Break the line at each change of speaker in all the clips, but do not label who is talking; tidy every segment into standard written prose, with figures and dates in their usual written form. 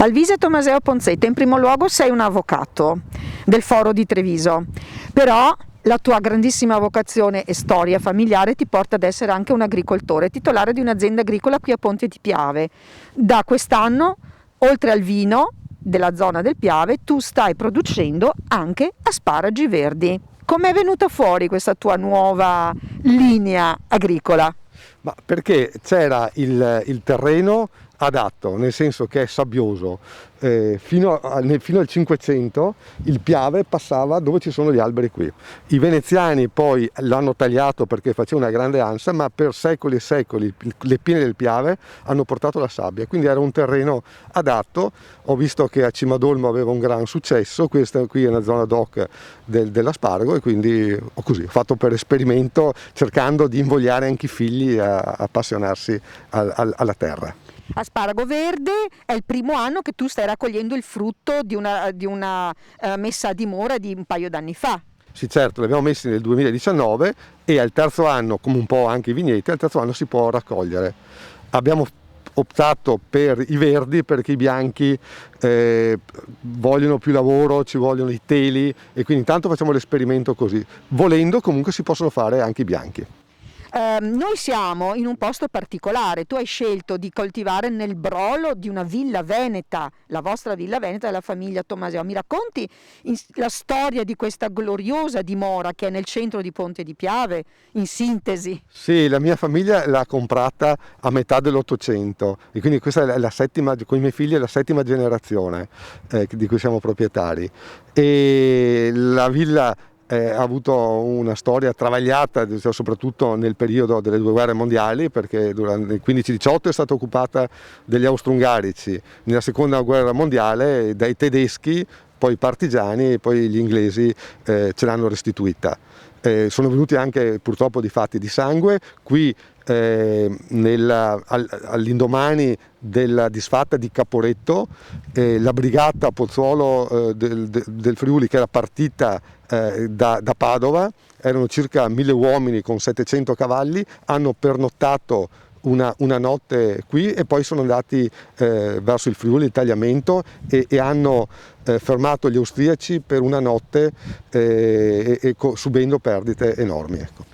Talvise Tomaseo Ponzetta, in primo luogo sei un avvocato del Foro di Treviso, però la tua grandissima vocazione e storia familiare ti porta ad essere anche un agricoltore, titolare di un'azienda agricola qui a Ponte di Piave. Da quest'anno, oltre al vino della zona del Piave, tu stai producendo anche asparagi verdi. Com'è venuta fuori questa tua nuova linea agricola?
Ma perché c'era il terreno adatto, nel senso che è sabbioso. Fino al 500 il Piave passava dove ci sono gli alberi qui. I veneziani poi l'hanno tagliato perché faceva una grande ansia, ma per secoli e secoli le piene del Piave hanno portato la sabbia, quindi era un terreno adatto. Ho visto che a Cimadolmo aveva un gran successo, questa qui è una zona DOC dell'aspargo, e quindi ho fatto per esperimento, cercando di invogliare anche i figli a appassionarsi alla terra.
Asparago verde è il primo anno che tu stai raccogliendo il frutto di una messa a dimora di un paio d'anni fa.
Sì, certo, li abbiamo messi nel 2019 e al terzo anno, come un po' anche i vigneti, al terzo anno si può raccogliere. Abbiamo optato per i verdi perché i bianchi vogliono più lavoro, ci vogliono i teli, e quindi intanto facciamo l'esperimento così. Volendo comunque si possono fare anche i bianchi.
Noi siamo in un posto particolare, tu hai scelto di coltivare nel brolo di una villa veneta, la vostra villa veneta della famiglia Tomaseo. Mi racconti la storia di questa gloriosa dimora che è nel centro di Ponte di Piave, in sintesi?
Sì, la mia famiglia l'ha comprata a metà dell'Ottocento, e quindi questa è la settima, con i miei figli è la settima generazione di cui siamo proprietari. E la villa ha avuto una storia travagliata, soprattutto nel periodo delle due guerre mondiali, perché durante il 15-18 è stata occupata dagli austro-ungarici, nella seconda guerra mondiale dai tedeschi, poi i partigiani, e poi gli inglesi ce l'hanno restituita. Sono venuti anche purtroppo di fatti di sangue. Qui all'indomani della disfatta di Caporetto, la brigata Pozzuolo del Friuli, che era partita da Padova, erano circa 1000 uomini con 700 cavalli, hanno pernottato una notte qui e poi sono andati verso il Friuli, il tagliamento, e hanno fermato gli austriaci per una notte, subendo perdite enormi. Ecco.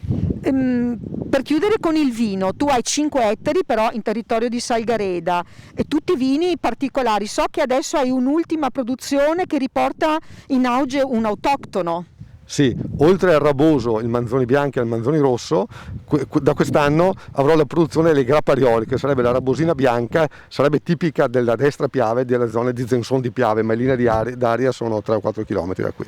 Per chiudere con il vino, tu hai 5 ettari però in territorio di Salgareda e tutti vini particolari. So che adesso hai un'ultima produzione che riporta in auge un autoctono.
Sì, oltre al Raboso, il Manzoni bianco e il Manzoni rosso, da quest'anno avrò la produzione delle Grapparioli, che sarebbe la Rabosina bianca, sarebbe tipica della destra Piave, della zona di Zenson di Piave, ma in linea d'aria sono 3 o 4 km da qui.